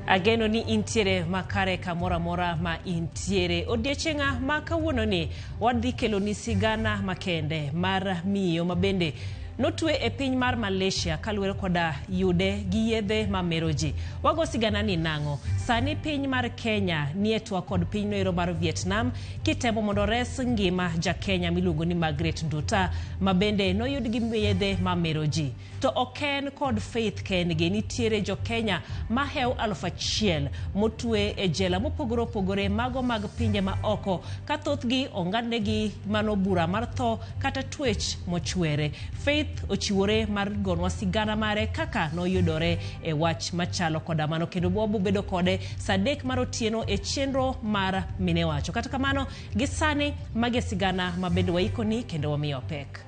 Ageno ni intiere makare kamora mora ma intiere. Odiechienga ma kawuono ni wadhi kelo ni sigana makende mar miyo mabende notwe e piny mar Malaysia kaluwore koda yude gi yedhe mameroji. Wago sigana ni nango. Sani piny mar Kenya nietwa kod piny noero mar Vietnam kitemo mondo res ngima ja Kenya miluongo ni Margaret Nduta mabende noyud gi yedhe mameroji. To oken kod Faith Kengi nitiere jo Kenya mahew 1,000 motwe e jela mopogore mago mag pinje ma oko ka thothgi ong'adnegi mano bura mar tho kata twech mochwere. Faith ochiwore mar gonwa sigana mare kaka noyudore e wach machalo koda mano kendo bobo bedo kode sadek mar otieno e chenro mar minewacho. Kata kamano gisani mage sigana mabende waikoni kendo wamiyo pek.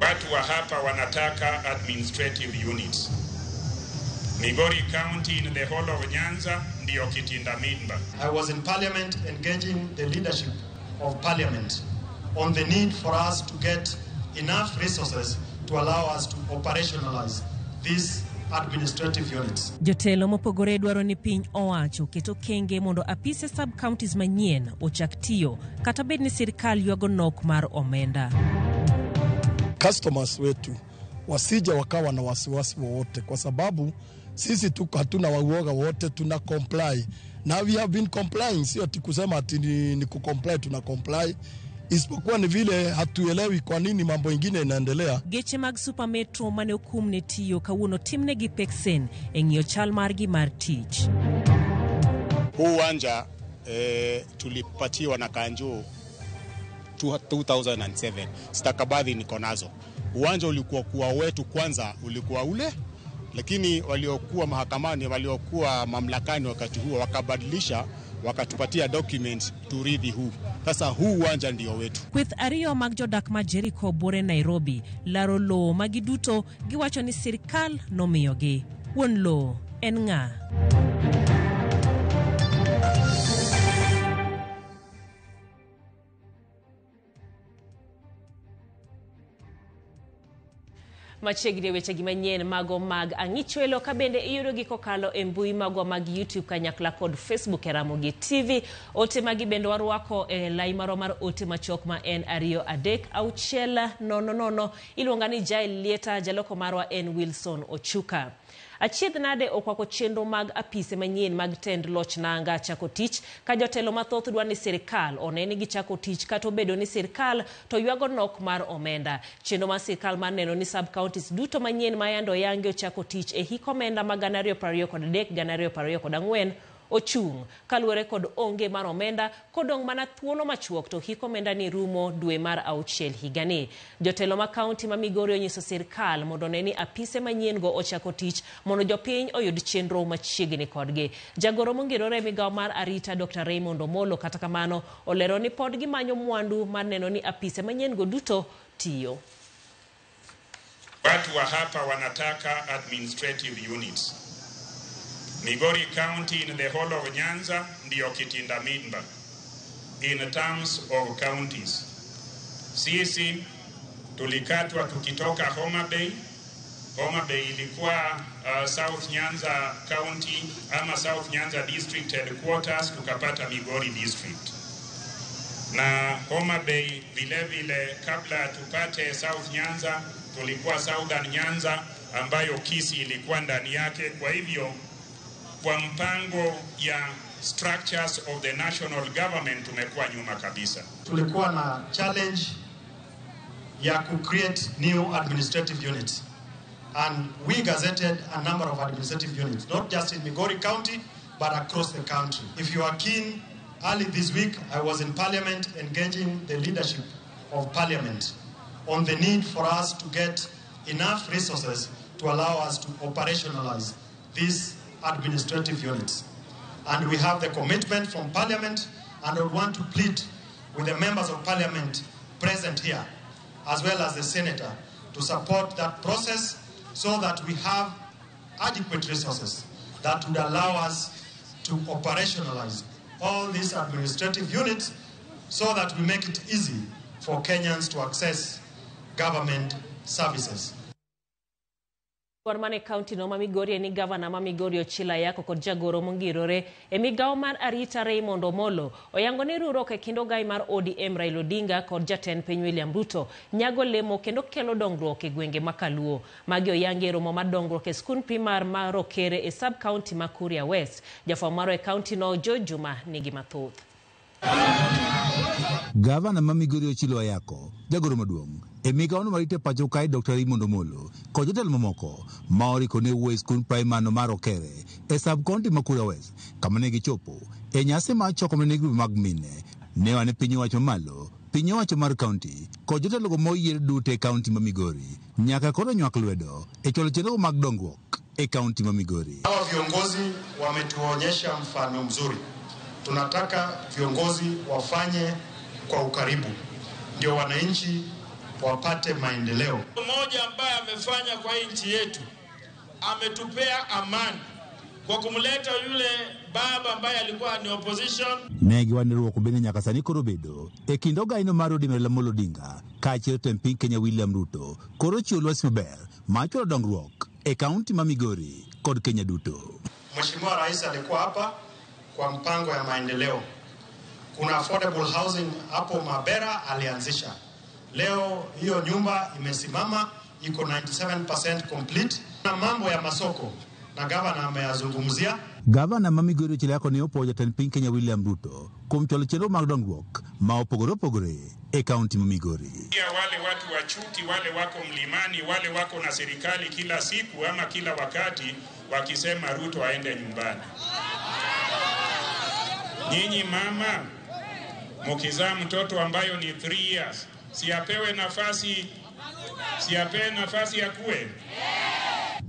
Watu wa hapa wanataka administrative units. Migori County in the whole of Nyanza ndio kitinda mimba. I was in parliament engaging the leadership of parliament on the need for us to get enough resources to allow us to operationalize these administrative units. Jotelo mopogore dwaro ni piny owacho keto kenge mondo apise sub counties manyien ochak tiyo kata bed ni sirkal ywago nok mar omenda. Customers wetu wasija wakawa na wasiwasi wowote kwa sababu sisi tuko hatuna uoga wote, tuna comply. Na we have been complying, sio kusema ati ni kucomply, tuna comply. Isipokuwa ni vile hatuelewi kwa nini mambo mengine yanaendelea. Geche mag Super Metro mane okumne tiyo kawuono timnegi peksen eng'iyo chal margi mar tich. Huu uwanja tulipatiwa na Kanjo 2007. Stakabadhi niko nazo. Uwanja ulikuwa wetu kwanza, ulikuwa ule, lakini waliokuwa mahakamani, waliokuwa mamlakani wakati huo wakabadilisha, wakatupatia document turithi huu. Sasa huu uwanja ndio wetu. With Ario Magjodak ma Jericho bore Nairobi, laro lo magiduto giwacho ni sirkal nomiyogi. Wuon lo en ng'a? Machegri weche gi manyien mago mag ang'ichwelo ka bende iyudo gi kokalo e mbui mago mag YouTube kanyakla kod Facebook Ramogi TV. Ote magi bende warwako e lai maro mar ote machok ma en 23600 iluonga ni Jael Lieta, jaloko marwa en Wilson Ochuka. Achiedh nade okwako chenro mag apise manyien mag tend loch nanga chako tich ka jotelo mathoth dwa ni sirkal oneni gi chako tich kato bedo ni sirkal to ywago nok mar omenda. Chenro mar sirkal mar neno ni sub counties duto manyien mayando yange chako tich e hik omenda mag 2023 2024 ochung kaluwore kod onge mar omenda kodong mana thuolo machuok to hik omenda ni rumo dwe mar 6 higani. Jotelo ma county ma Migori onyiso sirkal mondo neni apise manyien go ochako tich mondo jopiny oyud chenro machiegni kodgi. Jagoro mongirore migawo mar arita Dr. Raymond Omolo kata kamano olero ni pod gimanyo mwandu mar neno ni apise manyien go duto tiyo. Watu wa hapa wanataka administrative units. Migori County in the whole of Nyanza ndio kitinda mimba in terms of counties. Sisi tulikatwa tukitoka Homa Bay. Homa Bay ilikuwa South Nyanza County ama South Nyanza District headquarters, tukapata Migori District. Na Homa Bay vile kabla tupate South Nyanza tulikuwa Southern Nyanza ambayo Kisii ilikuwa ndani yake. Kwa hivyo kwa mpango ya structures of the national government tumekuwa nyuma kabisa. Tulikuwa na challenge ya ku create new administrative units, and we gazetted a number of administrative units, not just in Migori County but across the country. If you are keen, early this week I was in parliament engaging the leadership of parliament on the need for us to get enough resources to allow us to operationalize these administrative units. And we have the commitment from Parliament, and I would want to plead with the members of Parliament present here, as well as the Senator, to support that process so that we have adequate resources that would allow us to operationalize all these administrative units so that we make it easy for Kenyans to access government services. Mane County no Mamigori ni Governor Mamigori Ochila yako kod jagoro mongirore migawo mar arita Raymond Omolo oyango ni riwruok e kind ogai mar ODM Raila Odinga kod jatend piny William Ruto nyago lemo kendo kelo dongruok e gwenge makaluo. Magi oyangi romo mar dongruok e skul primar mar Okere e sub county ma Kuria West. Jafwambo mar e county no George Juma nigi mathoth. Gavana Mamigori Ochilo yako jagoro maduong' migawo marite pacho kae Dr. Raymond Omolo kod jotelo mamoko ma oriko ne wuoyo e skul primar no mar Okere e sub county ma Kuria West kama ne gichopo e nyasi mar choko ne grube mag mine ne wane piny owacho malo piny owacho mar county kod jotelo go moyier duto e county ma Migori nyaka koro nywak lwedo e cholo chenro mag dongruok e county ma Migori. Hawa viongozi wametuonyesha mfano mzuri. Tunataka viongozi wafanye kwa ukaribu ndio wananchi wapate maendeleo. Mmoja ambaye amefanya kwa nchi yetu ametupea amani kwa kumleta yule baba ambaye alikuwa ni opposition. Negi waniruoko bende nyaka sani koro bedo e kind ogaino mar ODM Raila Amolo Odinga kaachiel tend piny Kenya William Ruto koro chiwo lwasi maber mar chwalo dongruok e kaunti ma Migori kod Kenya duto. Mheshimiwa Rais alikuwa hapa kwa mpango ya maendeleo. Kuna affordable housing hapo Mabera alianzisha. Leo hiyo nyumba imesimama iko 97% complete. Na mambo ya masoko na gavana ameyazungumzia. Gavana Mamigori Ochila yako ne opojo jatend piny Kenya William Ruto kuom cholo chenro mag dongruok ma opogore e kaunti ma Migori. Wale watu wachuki, wale wako mlimani, wale wako na serikali kila siku ama kila wakati wakisema Ruto aende nyumbani. Nyinyi mama mukizaa mtoto ambayo ni 3 years siapewe nafasi ya kuwe.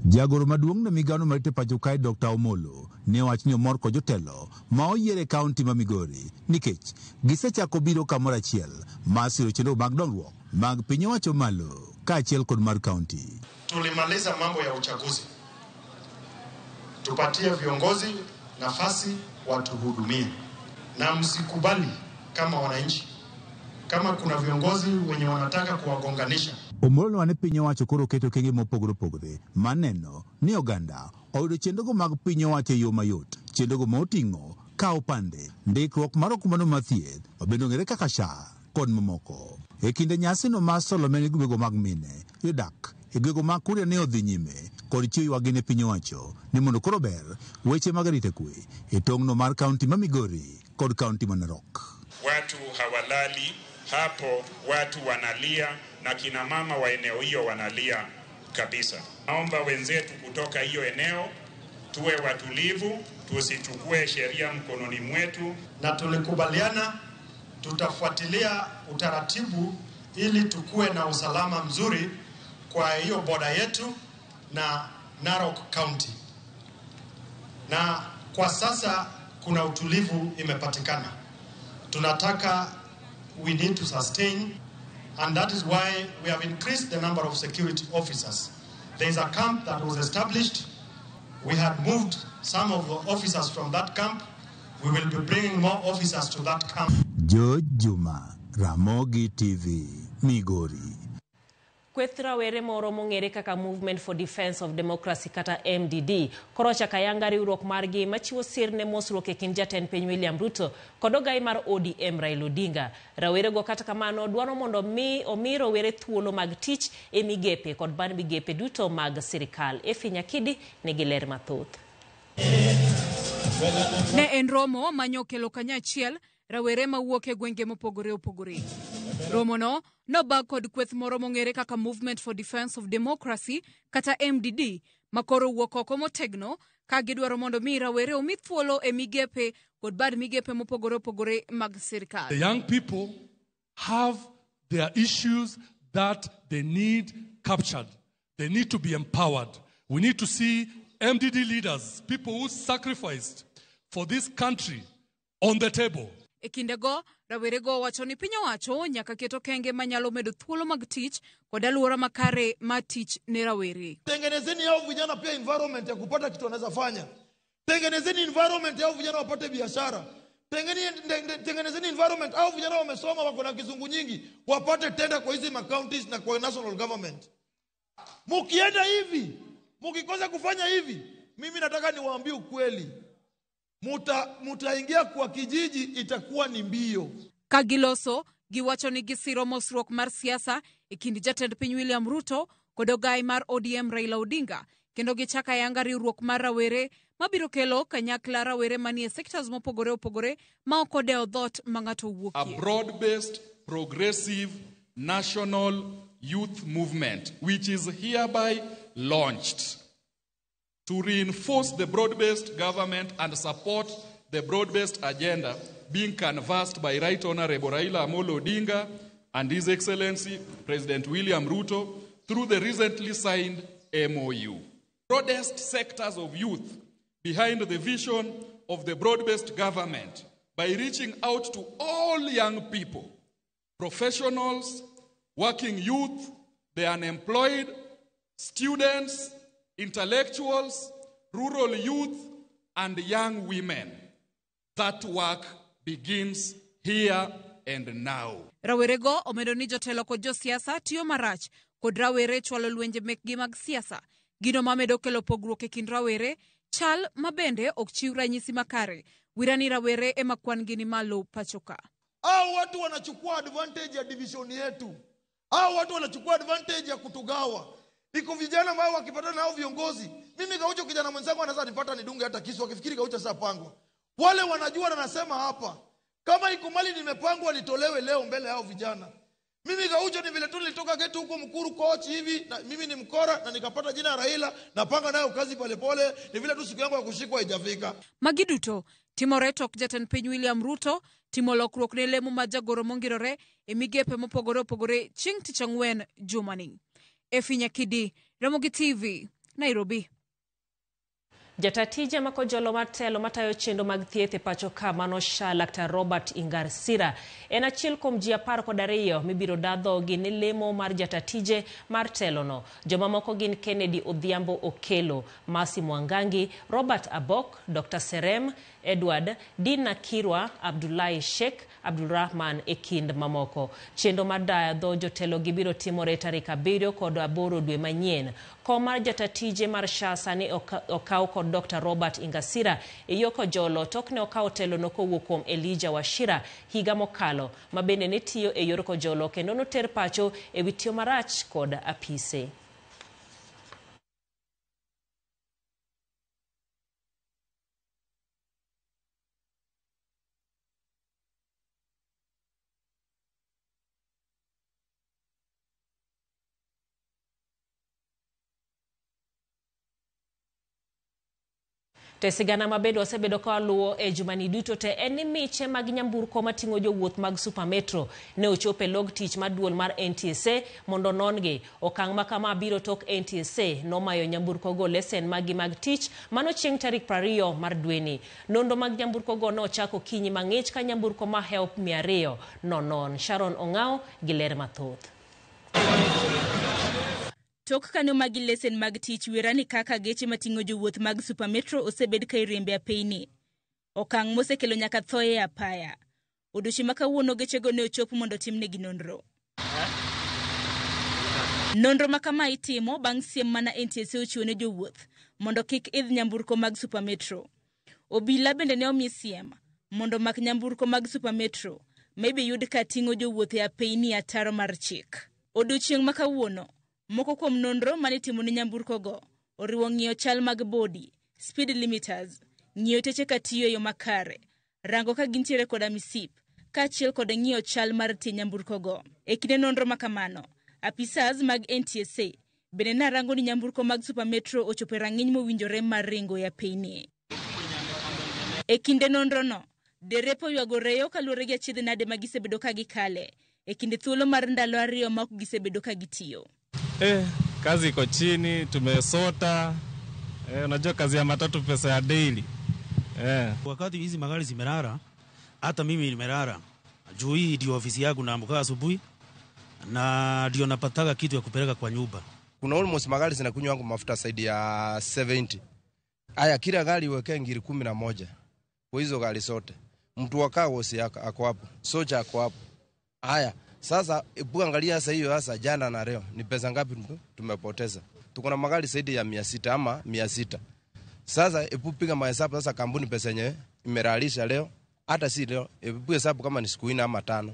Jagoro maduong' na migawo marite pacho kae Dr. Omolo ne wach ni omor kod jotelo ma oyiere kaunti ma Migori nikech gisechako biro kamoro achiel mar siro chenro mag dongruok mag piny owacho malo kaachiel kod mar kaunti. Tulimaliza mambo ya uchaguzi. Tupatie viongozi nafasi watuhudumie. Na msikubali kama wananchi kama kuna viongozi wenye wanataka kuwagonganisha. Omolo wane piny owacho koro keto kenge mopogore maneno ni oganda oyudo chenrogo mag piny owacho e yo mayot. Chenrogo moting'o kawo pande ndikruok mar okumano mar thieth obendo ng'ere kaka SHA kod mamoko. E kinde nyasi no mar solo mene gwego mag mine yodak e gwego mag Kuria ne odhi nyime kod chiwo ywak ne piny owacho ni mondo koro ber weche mag arita kwe e tong'no mar kaunti ma Migori kod kaunti ma Narok. Watu hawalali hapo, watu wanalia na kina mama wa eneo hiyo wanalia kabisa. Naomba wenzetu kutoka hiyo eneo tuwe watulivu, tusichukue sheria mkononi mwetu. Na tulikubaliana tutafuatilia utaratibu ili tukue na usalama mzuri kwa hiyo boda yetu na Narok County. Na kwa sasa kuna utulivu imepatikana. Tunataka we need to sustain, and that is why we have increased the number of security officers. There is a camp that was established. We had moved some of the officers from that camp. We will be bringing more officers to that camp. George Juma, Ramogi TV, Migori. Kweth rawere moro mong'ere kaka Movement for Defense of Democracy kata MDD koro chako ayanga riwruok margi machiwo sir ne mosruok e kind jatend piny William Ruto kod ogai mar ODM Raila Odinga. Rawerego kata kamano dwaro mondo omi rowere thuolo mag tich e migepe kod ban migepe duto mag sirikal. Efinya Kidi nigi ler mathoth. Ne en romo manyo kelo kanyachiel rawere mawuok e gwenge mopogore. Romo no bag kod kweth moro mong'ere kaka Movement for Defense of Democracy kata MDD makoro wuok oko motegno ka gidwaro mondo mi rawere omi thuolo e migepe kod bad migepe mopogore mag sirikal. The young people have their issues that they need captured. They need to be empowered. We need to see MDD leaders, people who sacrificed for this country, on the table. E kindego, rawerego wacho ni piny owacho nyaka keto kenge manyalo medo thuolo mag tich kod alwora makare ma tich ne rawere. Tengenezeni hao vijana pia environment ya kupata kitu wanaweza fanya. Tengenezeni environment hao vijana wapate biashara. Tengenezeni environment hao vijana wamesoma wako na kizungu nyingi wapate tenda kwa hizi counties na kwa national government. Mukienda hivi Mkikosa kufanya hivi, mimi nataka niwaambie ukweli. Mutaingia kwa kijiji, itakuwa ni mbio. Kagiloso giwacho ni gisiro mosruok mar siasa ikindi jatend piny William Ruto kod ogai mar ODM Raila Odinga, kendo gichaka yanga riwruok mar rawere mabiro kelo kanyakla rawere manie sectors mopogore opogore ma ok odewo dhot ma ng'ato wuokie. A broad-based, progressive, national youth movement which is hereby launched to reinforce the broad-based government and support the broad-based agenda being canvassed by Right Honorable Raila Amolo Odinga and His Excellency President William Ruto through the recently signed MOU. Broadest sectors of youth behind the vision of the broad-based government by reaching out to all young people, professionals, working youth, the unemployed, students, intellectuals, rural youth, and young women. That work begins here and now. Rawerego omedo ni jotelo kod josiasa tiyo marach kod rawere chwalo lwenje mekgi mag siasa, gino mamedo kelo pogruok e kind rawere, chal mabende ok chiw ranyisi makare. Wirani rawere ema kwan gini malo pachoka. Hao watu wanachukua advantage ya division yetu. Hao watu wanachukua advantage ya kutugawa. Niko vijana ambao wakipata nao viongozi. Mimi Gaucho kijana mwenzangu anaweza nipata nidunge hata kisu akifikiri Gaucho sasa pangwa. Wale wanajua na nasema hapa. Kama iko mali nimepangwa nitolewe leo mbele hao vijana. Mimi Gaucho ni vile tu nilitoka getu huko Mkuru coach hivi na mimi ni mkora na nikapata jina Raila napanga nayo kazi pole ni vile tu siku yangu ya kushikwa haijafika. Magiduto timore tok jatend piny William Ruto timo lokruok ne lemo ma jagoro mongirore e migepe mopogore opogore chieng' tich ang'wen jumani. Efinya Kidi, Ramogi TV, Nairobi. Jatatija makojolo matelo matayo chendo mag thieth e pacho ka manosha Laktar Robert Ingarsira en achiel kuom ji 12 mibiro dadho gi ne lemo mar jatatije mar telono. Joma moko gin Kennedy Odhiambo Okelo, Masi Mwangangi, Robert Abok, Dr. Serem, Edward, Dina Kirwa, Abdullahi Sheikh, Abdulrahman e kind mamoko. Chendo mar dadho jotelo gibiro timore tarik 7 kod 8 dwe manyien. Kom mar jatatije mar SHA sani okaw kod Dr. Robert Ingasira e yoko jolo tokne okaw telono kowuok kuom Elijah Washira higa mokalo mabende ne tiyo e yor kojolo kendo noter pacho e wi tiyo marach kod apise. Tesigana mabedo osebedo ka luwo e jumani duto te en miche mag nyamburko matingo jowuoth mag Supermetro ne ochope log tich maduol mar NTSA mondo nongi. Okang' makama biro tok NTSA nomayo nyamburko go lesen magi mag tich mano chieng' tarik 20 mar dweni. Nondo mag nyamburko go no chako kinyi mang'ich ka nyamburko ma help 200 nonon. Sharon Ongao giler mathoth. Tok kano magi lesen mag tich wirani kaka geche matingo jowuoth mag Supermetro osebed ka iriembe apeyni. Okang' mosekelo nyaka thoye apaya. Odiochieng' ma kawuono gechego ne ochopo mondo timnegi nonro. Nonro ma kama itimo bang' siem mana NTSA ochiwo ne jowuoth mondo kik idh nyamburko mag Supermetro. Obila bende ne omi siem mondo mak nyamburko mag Supermetro maybe yud ka tingo jowuoth e apeyni ataro mar chik. Odiochieng' ma kawuono moko kuom nonro mane timo ne nyamburko go oriwo ng'iyo chal mag body, speed limiters, ng'iyo teche ka tiyo yo makare, rango ka gintiere koda misip, kaachiel kod ng'iyo chal mar tie nyamburko go. E kinde nonro makamano, apisas mag NTSA bende na rango ni nyamburko mag Supermetro ochopo rang'iny mowinjore mar ringo e apeyni. E kinde nonro no, derepo ywago reyo kaluwore gi achiedh nade ma gisebedo ka gikale e kinde thuolo mar ndalo 2 ma ok gisebedo ka gitiyo. Kazi iko chini, tumesota. Unajua kazi ya matatu pesa ya daily. Wakati hizi magari zimerara, hata mimi nimerara. Juu hii ndio ofisi yangu naamka asubuhi na ndio napataka kitu ya kupeleka kwa nyumba. Kuna almost magari zinakunywa wangu mafuta zaidi ya 70. Aya, kila gari wekea ngiri 11. Kwa hizo gari zote. Mtu wakaa wosi ako hapo. Soja ako hapo. Aya, sasa ebu angalia sasa hiyo sasa jana na leo ni pesa ngapi tumepoteza. Tuko na magari zaidi ya 600 ama 600. Sasa hebu piga mahesabu sasa, kampuni pesa yenyewe imeralisha leo, hata si leo, hebu hesabu kama ni siku 4 ama 5.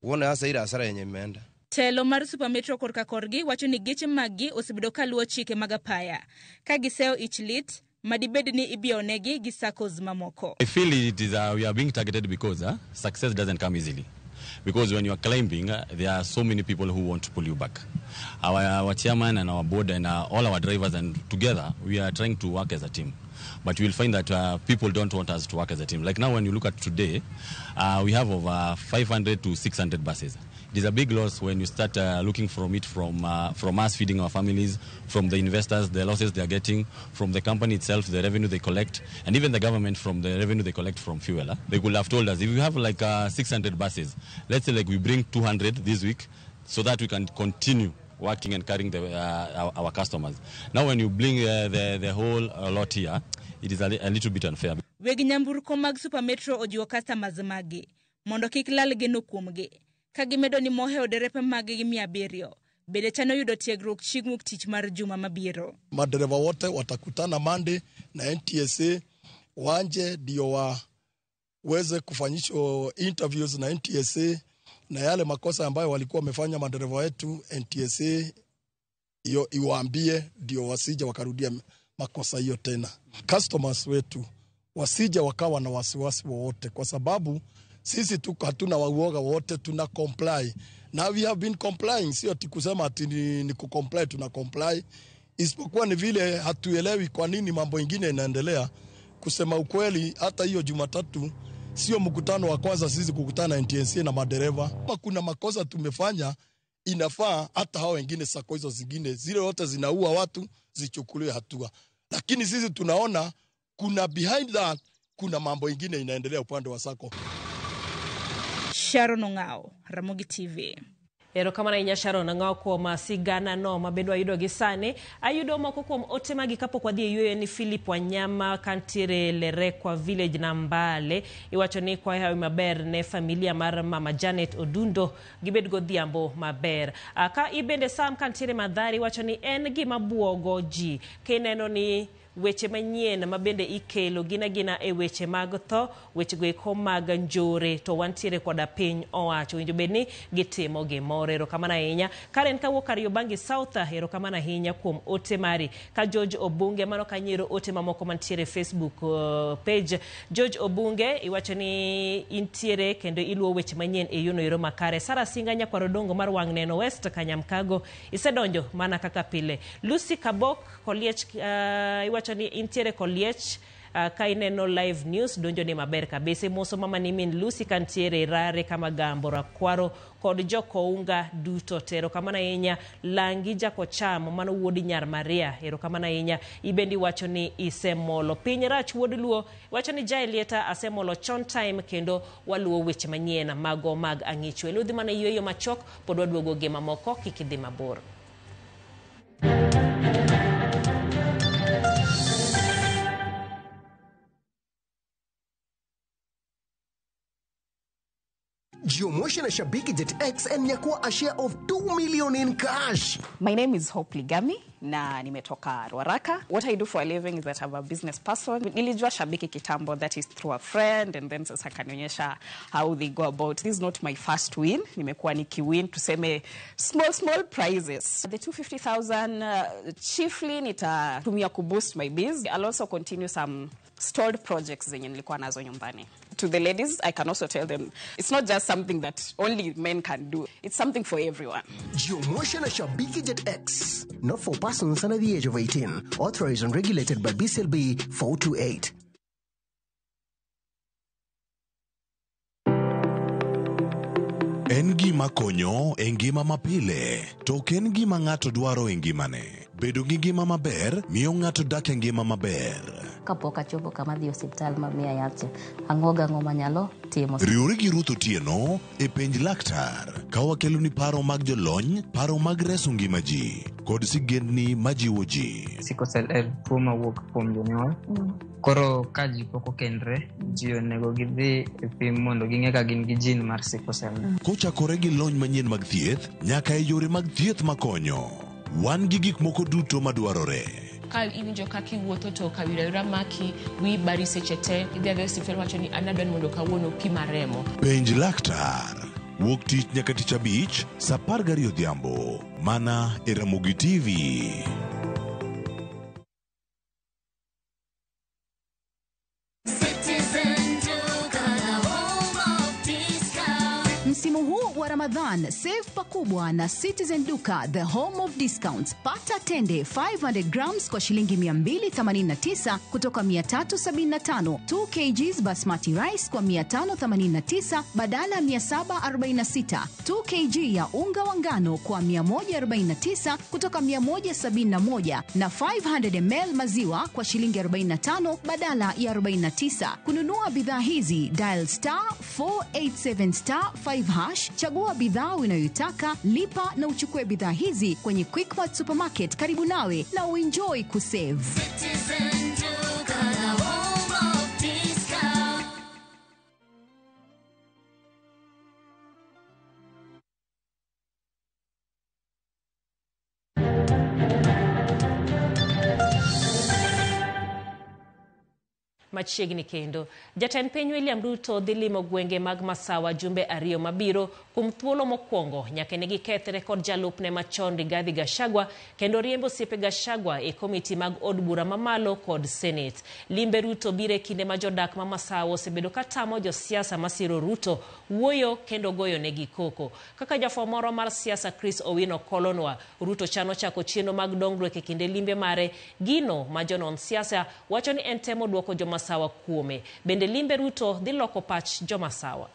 Uone sasa ile hasara yenye imeenda. Telo mar Supermetro korka korgi wacho ni geche magi osebedo kaluwo chike mag apaya. Ka giseo ichlit, madibed ni ibionegi gi SACCOs mamoko. I feel it is we are being targeted because success doesn't come easily. Because when you are climbing, there are so many people who want to pull you back. Our chairman and our board and all our drivers, and together we are trying to work as a team. But you will find that people don't want us to work as a team. Like now when you look at today, we have over 500 to 600 buses. It is a big loss when you start looking from us feeding our families, from the investors, the losses they are getting, from the company itself, the revenue they collect, and even the government from the revenue they collect from fuel. They could have told us, if you have like 600 buses, let's say like we bring 200 this week so that we can continue working and carrying our customers. Now when you bring the whole lot here, it is a little bit unfair. Weg nyamburko mag Supermetro ojiwo customers magi mondo kik lal geno kuomgi. Kagimedo ni mohe oderepe magi gi 700. Bede chano yudo tiegruok chieng' wuok tich mar juma mabiro. Madereva wote watakutana Monday na NTSA wanje ndio waweze kufanyishwa interviews na NTSA, na yale makosa ambayo walikuwa wamefanya madereva wetu NTSA iwaambie ndio wasije wakarudia makosa hiyo tena. Customers wetu wasije wakawa na wasiwasi wowote, kwa sababu sisi hatuna uoga wote, tuna comply. Now we have been complying, sio kusema ati ni kucomply, tuna comply. Isipokuwa ni vile hatuelewi kwa nini mambo mengine yanaendelea. Kusema ukweli, hata hiyo Jumatatu sio mkutano wa kwanza sisi kukutana NTSA na madereva. Kama kuna makosa tumefanya, inafaa hata hao wengine SACCO hizo zingine zile wote zinaua watu zichukuliwe hatua. Lakini sisi tunaona kuna behind that kuna mambo mengine inaendelea upande wa SACCO. Sharon Ongao, Ramogi TV. Ero kama na inya Sharon Ongao kuom sigana no mabedo ayudo gi sani. Ayudo moko kuom ote magi kapo kwa dhie yuyo ni Philip Wanyama kantiere Lerekwa village na Mbale. Iwacho ni kwa hawi maber ne familia mar mama Janet Odundo gibed godhiambo maber. Ka ibende Sam kantiere Madhari iwacho ni en gima buogo ji kineno ni weche manyien mabende ikelo gina e weche mag tho, weche goeko mag njore to wantiere koda piny owacho winjo bedni gitimo gimoro. Erokamano ahinya. Karen kawuok Kariobangi South, erokamano ahinya kuom ote mari. Ka George Obunge mano kanyiero ote mamoko mantiere Facebook page. George Obunge iwacho ni intiere kendo iluwo weche manyien e yono ero makare. Sara Singa nyakwaro dongo mar Wang' Neno West Kanyamkago isedonjo mana kaka pile. Lucy Kabok Koliech iwacho ni intiere Koliech ka ineno live news donjo ni maber kabisa. Moso mama ni min Lucy kantiere Rare kama Gambo Rakwaro kod Jokounga duto. Erokamano ahinya. Langi Jakocham mano wuodi Nyar Maria. Erokamano ahinya. Ibendi wacho ni isemolo. Piny rach wuod Luo wacho ni Jaelieta asemolo chon time kendo waluo weche manyien mago mag ang'ichwe. Ludhi mana yueyo machok pod waduogo gi mamoko kik idhi mabor. Jumuisha na Shabiki Jet X and nyakua a share of 2 million in cash. My name is Hope Ligami na nimetoka Ruaraka. What I do for a living is that I'm a business person. Nilijua Shabiki kitambo, that is through a friend, and then sasa kanionyesha how they go about. This is not my first win. Nimekuwa nikiwin tuseme small prizes. The 250,000 chiefly nitatumia kuboost my biz. I'll also continue some stored projects zenye nilikuwa nazo nyumbani. To the ladies, I can also tell them it's not just something that only men can do. It's something for everyone. Jumuisha na Shabiki Jet X. Not for persons under the age of 18. Authorized and regulated by BCLB 428. En gima konyo e ngima mapile, to ken gima ng'ato dwaro e ngimane. Bedo gi ngima maber miyo ng'ato dak e ngima maber. Kapok achopo kama dhi osiptal mamiya yath, ang'oga ng'oma nyalo timo. Riwri gi Ruth Otieno e penj laktar, ka wakelo ni paro mag jolony, paro mag reso ngima ji, kod sigendni majiwo ji. Sickle cell en tuo mawuok kuom jonyuol. Koro ka ji pok okendre, ji onego gidhi e pim mondo ging'e ka gin gi jin mar sickle cell. Kochakore gi lony manyien mag thieth, nyaka e yore mag thieth makonyo. wan gi gik moko duto madwarore. Ka iwinjo kaka iwuotho to kawira maki wi bari seche te idhi adhi osiptal wacho ni anadwani mondo kawuono pi maremo. Penj laktar. Wuok tich nyaka tich abich, saa 12 odhiambo. Mana e Ramogi TV. Msimu huu wa Ramadhan, save pakubwa na Citizen Duka, the home of discounts. Pata tende 500 grams kwa shilingi 289 kutoka 375, 2 kgs basmati rice kwa 589 badala 746, 2 kg ya unga wa ngano kwa 149 kutoka 171, na 500 ml maziwa kwa shilingi 45 badala ya 49. Kununua bidhaa hizi, dial *487*5 hash, chagua bidhaa unayoitaka, lipa na uchukue bidhaa hizi kwenye Quickmart Supermarket karibu nawe na uenjoy kusave. Machiegni kendo jatend piny William Ruto dhi limo gwenge mag Masawa jumbe ariyo mabiro kuom thuolo mokwongo nyaka ne gikethre kod jalupne machon Rigathi Gachagua kendo riembo osiepe Gachagua e komiti mag od bura mamalo kod Senate. Limbe Ruto bire kinde ma jodak ma Masawa osebedo katamo josiasa masiro Ruto wuoyo kendo goyo negi koko. Kaka jafwambo moro mar siasa Chris Owino kolonwa, Ruto chano chako chenro mag dongruok e kinde limbe mare, gino ma jonon siasa wacho ni en temo duoko Masawa kuome. Bende limbe Ruto dhi loko pach Masawa.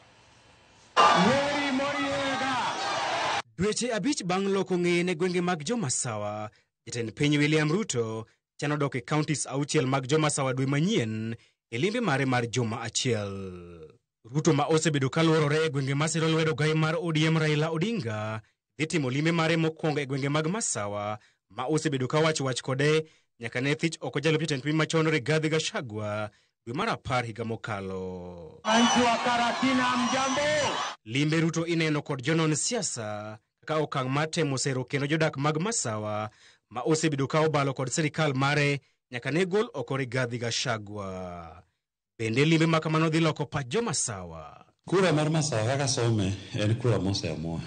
Dweche abich bang' loko ng'eye ne gwenge mag Masawa, jatend piny William Ruto chano dok e counties 6 mag Masawa dwe manyien e limbe mare mar juma achiel. Ruto ma osebedo kaluorore e gwenge masiro lwedo gai mar ODM Raila Odinga dhi timo limbe mare mokwongo e gwenge mag Masawa ma osebedo ka wach kode nyaka ne thich oko jalup jatend piny machon Rigathi Gachagua dwe mar 10 higa mokalo. Limbe Ruto ineno kod jonon siasa kaka okang' mar temo sero kendo jodak mag Masawa ma osebedo ka obalo kod sirikal mare nyaka ne gol oko Rigathi Gachagua. Bende limbe ma kamano dhi loko pach Masawa. Kura mar Masawa kaka some en kura moseamua.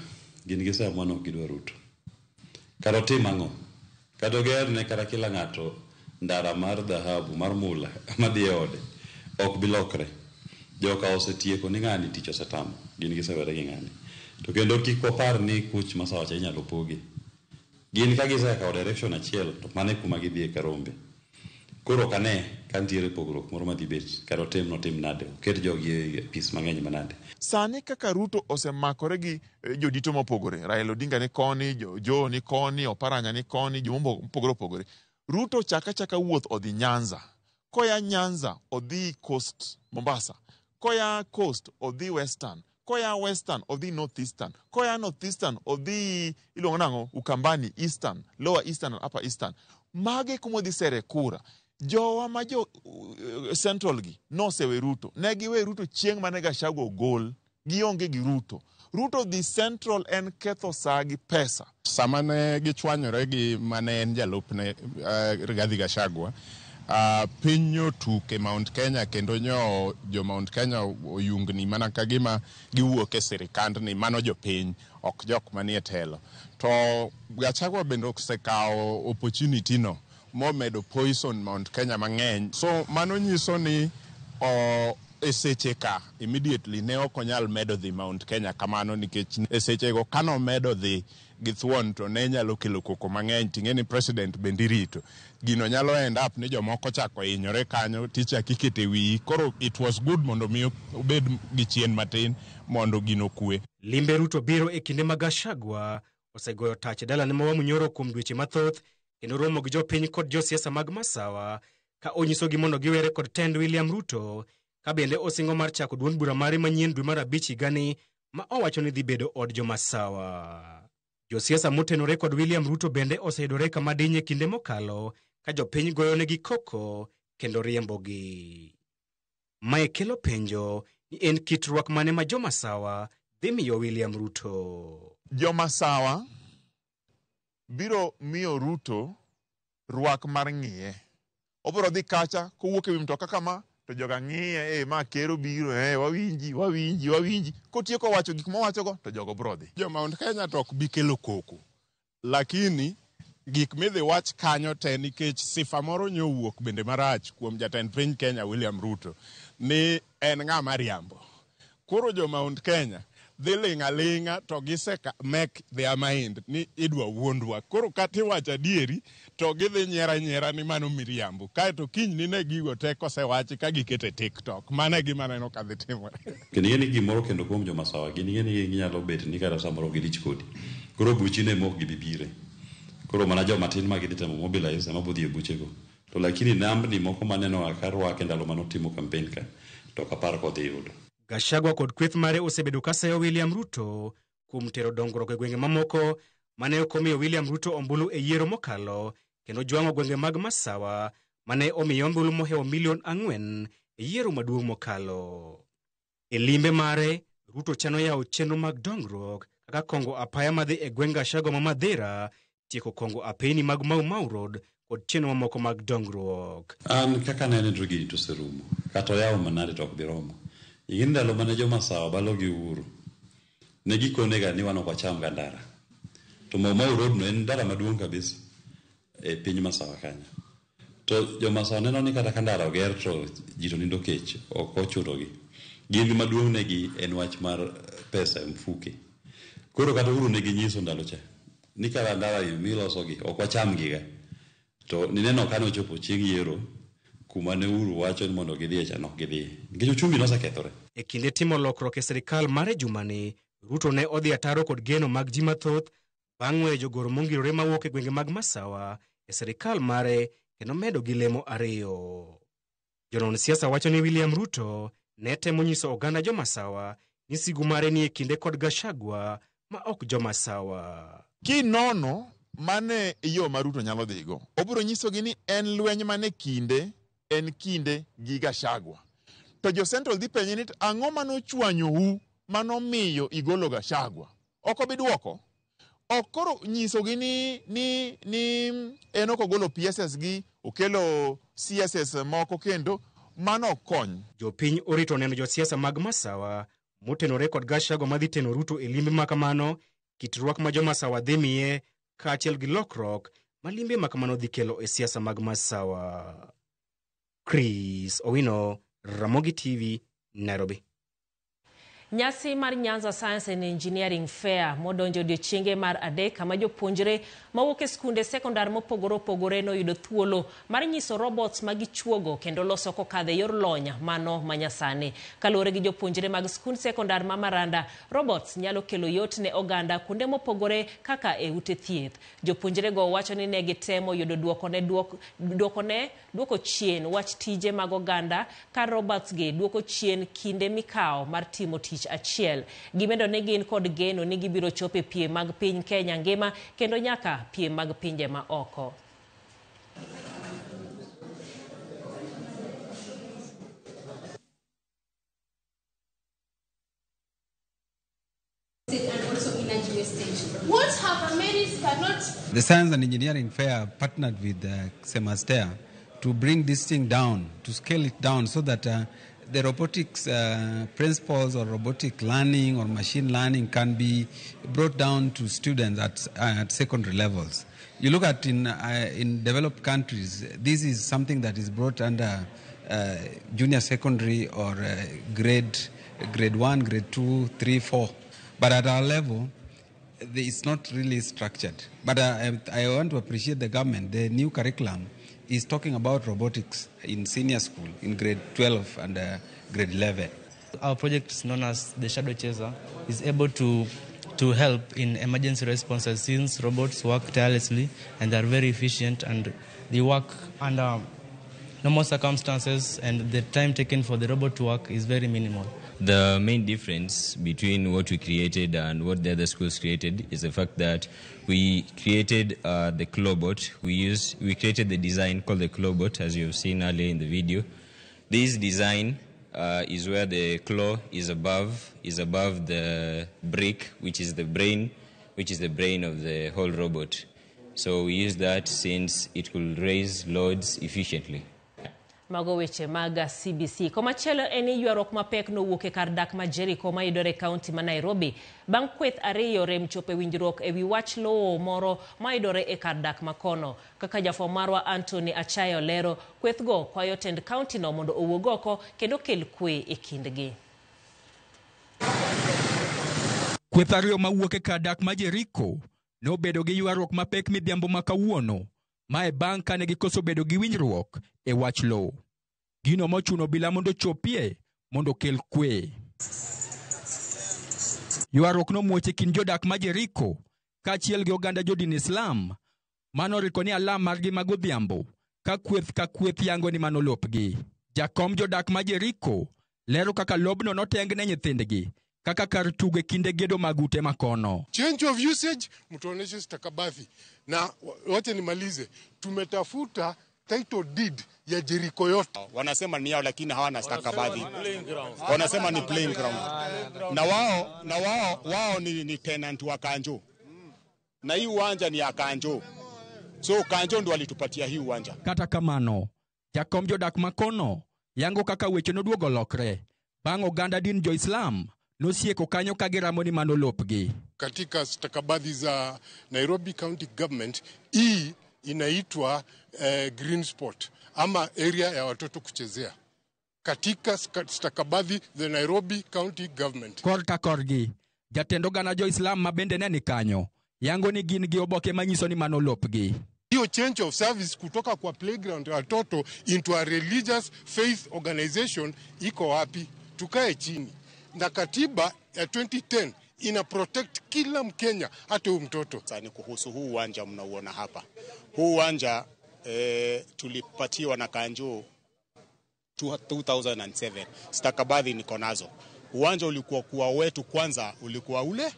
Gin giseamua no gidwa Ruto. Karo tim ang'o? Kado ger ne kara kila ng'ato ndara mar dhahabu mar mula madhi e ode ok bilokre. Joka osetieko ni ng'ani tich osetamo. Gin gisewere gi ng'ani. To kendo kik wapar ni kuch Masawa cha inyalo pogi. Gin ka gisekawo direction achiel to mane kuma gidhi e Karombe. Koro kane kantiere pogruok moro madhi bet karo tim no tim nade ket jogi e pis mang'eny manade. Sani kaka Ruto osemakore gi jodito mopogore, Raila Odinga ni koni, Jo ni koni, Oparanya ni koni, jomopogore. Ruto chaka wuoth odhi Nyanza. Koya Nyanza odhi Coast Mombasa. Koya Coast odhi Western. Koya Western odhi Northeastern. Koya Northeastern odhi iluongo nango Ukambani Eastern, Lower Eastern and Upper Eastern. Mage kumo dhi sere kura. Jowa ma jo Central gi no sewe Ruto. Ne giwe Ruto chieng' mane Gachagua gol. Gionge gi Ruto. Ruto dhi Central en ketho saa gi pesa. Sama ne gichwanyore gi mane en jalupne Rigathi Gachagua, piny otuke Mount Kenya kendo jo Mount Kenya oyungni mana kagima giwuok e sirikand ni mano jo piny ok jok manie telo. To Gachagua bende osekawo opportunity no momedo poison Mount Kenya mang'eny. So mano nyiso ni eseche ka immediately ne okonyal medo dhi Mount Kenya kamano nikech esechego kano medo dhi githuon to ne nyalo kelo koko mang'eny. Ting'eni president bendirito gino nyalo end up ni jomoko chako hinyore kanyo ticha kikete wi. Koro it was good mondo mi obed gi chien matin mondo gino kwe. Limbe Ruto biro e kinde mag Gachagua osegoyo tach dalane ma Wamunyoro kuom dweche mathoth kendo romo gi jopiny kod josiasa mag Masawa ka onyisogi mondo giwere kod tend William Ruto ka bende osingo mar chako duond bura mare manyien dwe mar 5 higani ma owacho ni dhi bedo od Masawa. Josiasa motenore kod William Ruto bende oseyudore kama dinye kinde mokalo ka jopiny goyo negi koko kendo riembogi. Mae kelo penjo ni en kit rwak mane ma Masawa dhi miyo William Ruto. Masawa biro miyo Ruto ruak mar ng'iye. Obiro dhi kacha kowuok ewi mtoka kama to joga ng'iye ma kero biro wawinji kotieko wacho gik mowachogo to jogo biro dhi. Jo Mount Kenya to ok bi kelo koko, lakini gik midhi wach kanyo te nikech sifa moro nyowuok bende marach kuom jatend piny Kenya William Ruto ni en ng'ama riambo. Koro jo Mount Kenya dhi ling'a to gise make their mind ni idwa wuondwa. Koro kati wacho adieri to gidhi nyiera ni mano miriambo. Kaeto kiny ni ne gigo te kosewachi ka gikete TikTok. Mane gima neno ka dhi timore. Kini ni gimoro kendo kuom jo Masawa, gini ni ginyalo bet ni kata samoro gidich kodi. Koro buchi ne mok gibibire. Koro mana jo matin ma gidhi temo mobilize ema bodhi e buchego. To lakini nambni moko maneno akarwake ndalo manotimo campaign ka to kapar kodhi yudo. Gachagua kod kweth mare osebedo kaseyo William Ruto kuom tero dongruok e gwenge mamoko mane okomiyo William Ruto ombulu e yiero mokalo kendo jwang'o gwenge mag Masawa mane omiyo ombulu mohewo milion 4 e yiero maduong' mokalo. E limbe mare, Ruto chano yawo chenro mag dongruok kaka kongo apaya madhi e gweng Gachagua ma Madhira, tieko kongo apeni mag Mau Road kod chenro mamoko mag dongruok. An kaka nene drugini to serumo, kata yawo manade to ok biromo. Igin ndalo mane jo Masawa balo gi uhuru, ne gikonega ni wan ok wacham ga ndara. To Mau Road no en ndara maduong' kabisa e piny Masawa kanyo. To jo Masawa neno ni kata ka ndara oger to ji to nindo kech, ok ochunogi. Gini maduong' negi en wach mar pesa mfuke. Koro kata uhuru negi nyiso ndalo cha ni kata ndara milosogi ok wachamgi ga. To nineno kano chopo chieng' yiero kuma ne uhuru wacho ni mondo gidhi cha nok gidhi. Nikech uchumi nosekethore. E kinde timo lokruok e sirikal mare jumani, Ruto ne odhi ataro kod geno mag ji mathoth bang' weyo jogoro mongirore mawuok e gwenge mag Masawa e sirikal mare kendo medo gi lemo 2. Jonon siasa wacho ni William Ruto ne temo nyiso oganda jo Masawa ni sigu mare ni e kinde kod Gachagua ma ok jo Masawa. Kinono mane yo ma Ruto nyalo dhigo, obiro nyisogi ni en lweny mane en kinde gi Gachagua. To jo Central dhi penye ni ang'o manochwanyou manomiyo igolo Gachagua. Ok obi duoko. Okoro nyisogi ni en ok ogolo PSS gi, okelo CSS moko kendo mano kony. Jopiny orito neno josiasa mag Masawa motenore kod Gachagua madhi teno Ruto e limbe makamano, kit rwak ma jo Masawa dhi miye kaachiel gi lokruok ma limbe makamano dhi kelo e siasa mag Masawa. Chris Owino, Ramogi TV, Nairobi. Nyasi mar Nyanza Science and Engineering Fair modonjo odiechienge mar adek kama jopuonjre mawuok e skunde sekondar mopogore opogore noyudo thuolo mar nyiso robots ma gichuogo kendo loso kokadho yor lony mano manyasani. Kaluwore gi jopuonjre mag skund sekondar ma Maranda, robots nyalo kelo yot ne oganda kuonde mopogore kaka e ute thieth. Jopuonjre go wacho ni ne gitemo yudo duoko chien wach tije mag oganda ka robots ge duoko chien kinde mikao mar timo tich achiel. Gimedo ne gin kod geno ni gibiro chope piem mag piny Kenya ngima kendo nyaka piem mag pinje ma oko. What have Americans cannot... The Science and Engineering Fair partnered with Semastea to bring this thing down, to scale it down so that the robotics principles or robotic learning or machine learning can be brought down to students at secondary levels. You look at in developed countries, this is something that is brought under junior secondary or grade 1, grade 2, 3, 4. But at our level, it's not really structured. But I want to appreciate the government. The new curriculum is talking about robotics in senior school, in grade 12 and grade 11. Our project, known as the Shadow Chaser, is able to help in emergency responses since robots work tirelessly and are very efficient and they work under normal circumstances and the time taken for the robot to work is very minimal. The main difference between what we created and what the other schools created is the fact that we created the Clawbot. We created the design called the Clawbot, as you've seen earlier in the video. This design is where the claw is above the brick, which is the brain of the whole robot. So we use that since it could raise loads efficiently. Mago weche maga CBC. Komachelo eni yuarok mapek no wuok e kar dak ma Jericho ma yudore county ma Nairobi. Bang' kweth ariyo rem chope winjruok ewi wach lowo moro ma yudore e kar dak ma kono. Kaka jafo marwa Anthony Achayo lero, kweth go kwayo tend county no mondo owuog oko kendo kel kwe e kindgi. Kweth ariyo ma wuok e kar dak ma Jericho no bedo gi yuarok mapek midhiambo ma kawuono. Mae bang' kane gikoso bedo gi winjruok e wach lowo. Gino mochuno bila mondo chopie mondo kel kwe. Yuarok no muoche kin jodak ma Jericho kaachiel gi oganda jodin Islam manoriko ni alam margi magodhiambo ka kweth yango ni mano lopgi. Jakom jodak ma Jericho lero kaka lobno notengne nyithindgi kaka kar tuge kinde gedo magute makono. Change of usage, mtuoneshe stakabadhi. Na wote nimalize, tumetafuta title deed ya Jericho yote. Wanasema ni yao lakini hawana stakabadhi. Wanasema ni playing ground. Na wao ni tenant wa Kanjo. Na hii uwanja ni ya Kanjo. So Kanjo ndo walitupatia hii uwanja. Kata kamano, jakom jodak makono yango kaka weche noduogo lokre. Bang' oganda din jo Islam nosieko kanyo kagiramo ni mano lopgi. Katika stakabadhi za Nairobi County Government, hii inaitwa green spot ama area ya watoto kuchezea. Katika stakabadhi za Nairobi County Government. Korka korgi, jatendo gana jo Islam mabende neni kanyo. Yango ni gin gi oboke manyiso ni mano lopgi. Hiyo change of service kutoka kwa playground ya watoto into a religious faith organization iko wapi? Tukae chini. Na katiba ya 2010 ina protect kila Mkenya hata huyu mtoto. Sasa kuhusu huu uwanja mnauona hapa. Huu uwanja tulipatiwa na Kanjo 2007. Stakabadhi niko nazo. Uwanja ulikuwa wetu kwanza, ulikuwa ule,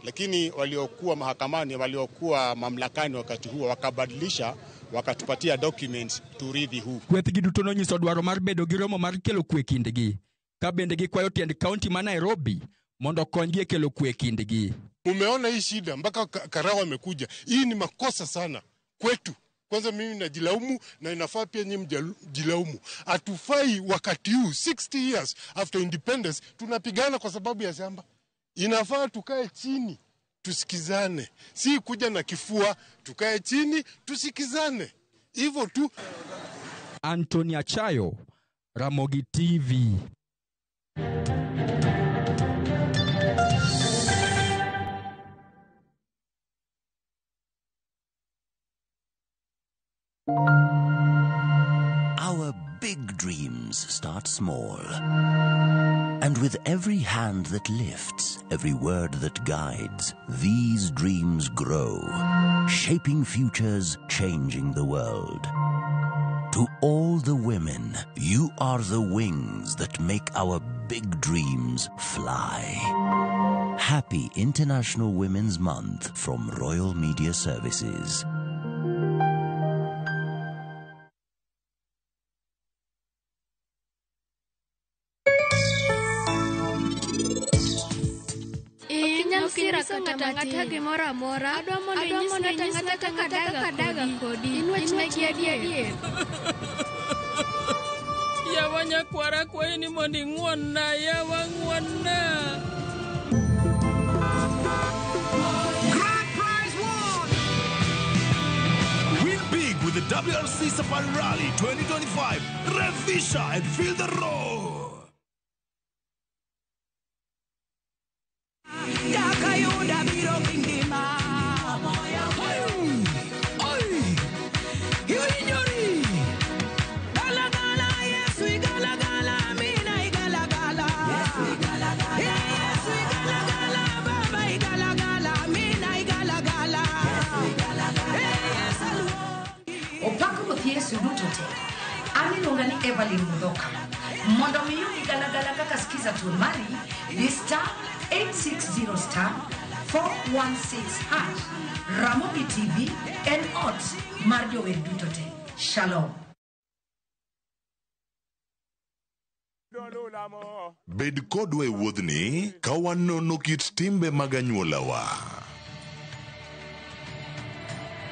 lakini waliokuwa mahakamani, waliokuwa mamlakani wakati huo wakabadilisha, wakatupatia documents turithi huu. Kweth giduto nonyiso dwaro mar bedo gi romo mar kelo kwe kindgi. Ka bende gikwayo tend county ma Nairobi mondo konygi kelo kwe kindgi. Umeona hii shida mpaka Karawa amekuja. Hii ni makosa sana kwetu. Kwanza mimi najilaumu na inafaa pia nyinyi mjilaumu. Hatufai wakati huu 60 years after independence tunapigana kwa sababu ya shamba. Inafaa tukae chini tusikizane. Si kuja na kifua, tukae chini tusikizane. Hivyo tu. Anthony Achayo, Ramogi TV. Our big dreams start small. And with every hand that lifts, every word that guides, these dreams grow, shaping futures, changing the world. To all the women, you are the wings that make our big dreams fly. Happy International Women's Month from Royal Media Services. Sira kata gimoro amora adwa mondo inyis ng'ato kaka daga kodi inwach na adier yawa nyakwara kwayi ni mondo ing'wonna yawa ng'wonna. Grand prize won! Win big with the WRC Safari Rally 2025. Revisha and feel the roar. Aniluonga ni Evelyn Mudoka. Mondo miyudi galagala kaka skiza tunmari, ni star 860 star 416 hash. Ramogi TV and odds mar jower duto te. Shalom. Bed kodwa e wuodhni ka wanono kit timbe mag anyuolawa.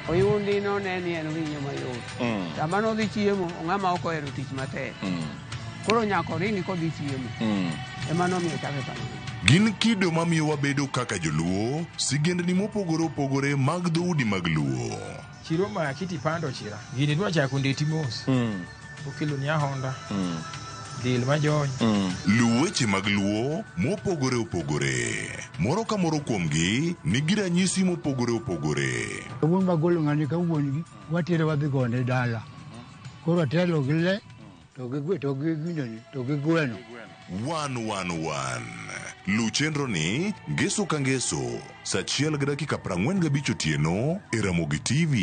oyundi no ne ni en winyo mayot sama no dhi chiemo ng'ama ok ohero tich matek koro nyako rini kodhi chiemo ema nomiyo chake kamano. Gin kido mamiyo wabedo kaka joluo, sigendni mopogore opogore mag dhoudi mag luo. Chiro ma kiti pando chira gini dwa chako ndeti mos okelo ni ahonda dil majony luweche mag luo mopogore opogore, moro ka moro kuomgi nigi ranyisi mopogore opogore. Wuon magolo ng'ani ka wuongi watere wadhi gone dala koro atelo gi le to gi gweno 111 lu chenro ni ngeso ka ngeso saa 1:45 otieno e Ramogi TV.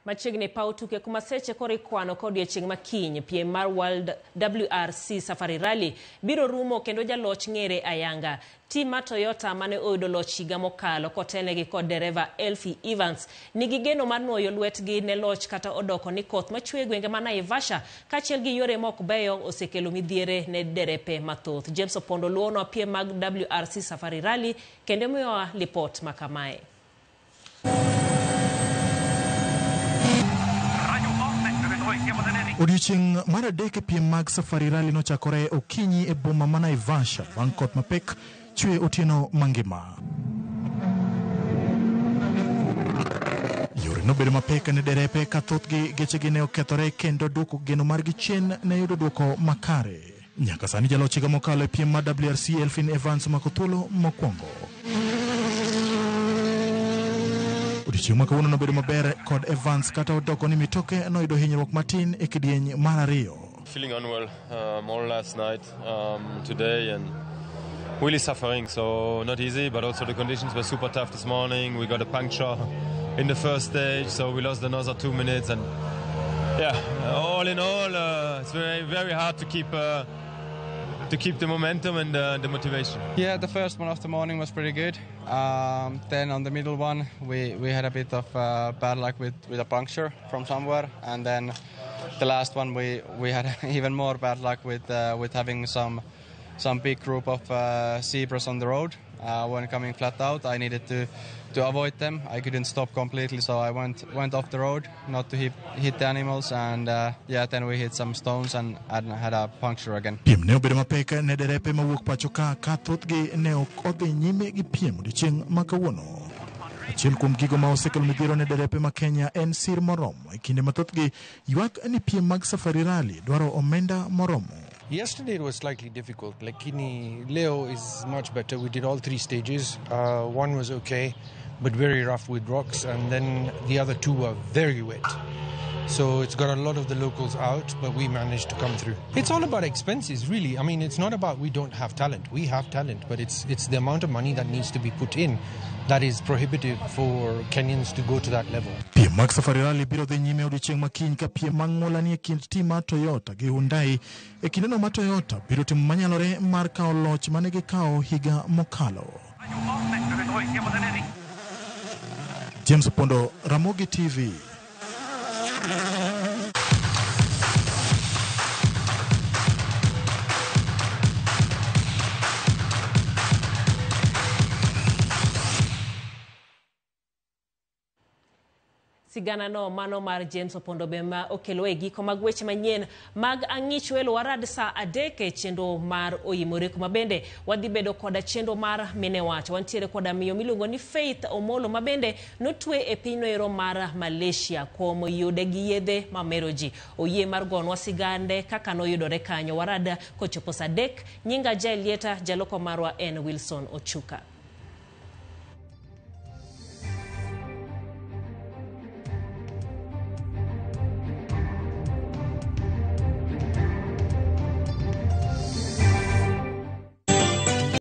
Machiegni paw tuke kuma seche kori kwano kod odiechieng' makiny piem mar World WRC Safari Rally biro rumo kendo jaloch ng'ere ayanga. Tim mar Toyota mane oyudo loch higa mokalo kotelnegi kod dereva Elfie Evans nigi geno mar nuoyo lwetgi ne loch kata odoko ni koth machwe gwenge ma Naivasha kaachiel gi yore mok beyo osekelo midhiere ne derepe mathoth. James Opondo luono piem mag WRC Safari Rally kendo miyowa lipot makamae. Odiochieng' mar adek piem mag Safari Rally nochakore okinyi e boma ma Naivasha bang' koth mapek chwe otieno mangima. Yore nobedo mapek ne derepe ka thothgi gechegi ne okethore kendo duoko geno margi chien ne yudo duoko makare. Nyaka sani jaloch higa mokalo e piem mar WRC Elfie Evans omako thuolo mokwongo. Odiochieng' ma kawuono nobedo maber kod Evans kata odoko ni mitoke noyudo hinyruok matin e kidieny mar ariyo. Feeling unwell more last night, today, and really suffering, so not easy, but also the conditions were super tough this morning. We got a puncture in the first stage, so we lost another 2 minutes, and yeah, all in all, it's very, very hard to keep the momentum and the motivation. Yeah, the first one of the morning was pretty good. Then on the middle one, we had a bit of bad luck with a puncture from somewhere, and then the last one we had even more bad luck with having some big group of zebras on the road. When coming flat out, I needed to avoid them. I couldn't stop completely, so I went off the road, not to hit the animals, and then we hit some stones and had a puncture again. Piem ne obedo mapek ne derepe mawuok pacho ka thothgi ne ok odhi nyime gi piem odiochieng' ma kawuono. Achiel kuom gigo ma osekelo midhiero ne derepe ma Kenya en sir moromo e kinde ma thothgi ywak ni piem mag Safari Rally dwaro omenda moromo. Yesterday it was slightly difficult. Lakini Leo is much better. We did all 3 stages. One was okay, but very rough with rocks, and then the other 2 were very wet. So it's got a lot of the locals out, but we managed to come through. It's all about expenses, really. I mean, it's not about we don't have talent. We have talent, but it's the amount of money that needs to be put in that is prohibitive for Kenyans to go to that level. Piem mag Safari Rally biro dhi nyime odiochieng' makiny ka piem mang'ulani e kind tim mar Toyota gi Hyundai. E kindeno ma Toyota biro timo manyalore mar kawo loch mane gikawo higa mokalo. James Opondo, Ramogi TV. Sigana no mano mar James Opondo bema okelo e giko mag weche manyien mag ang'ich welo warad sa adeke chendo mar oyimore kuma bende wadhi bedo koda chendo mar mine wacho wantiere koda miyo miluongo ni Faith Omolo mabende notwe e pinyno ero mar Malaysia kuom yude gi yedhe mameroji oyie mar gonwa sigande kaka noyudore kanyo warad kochopo sa adek nyinga Jailieta jaloko marwa en Wilson Ochuka.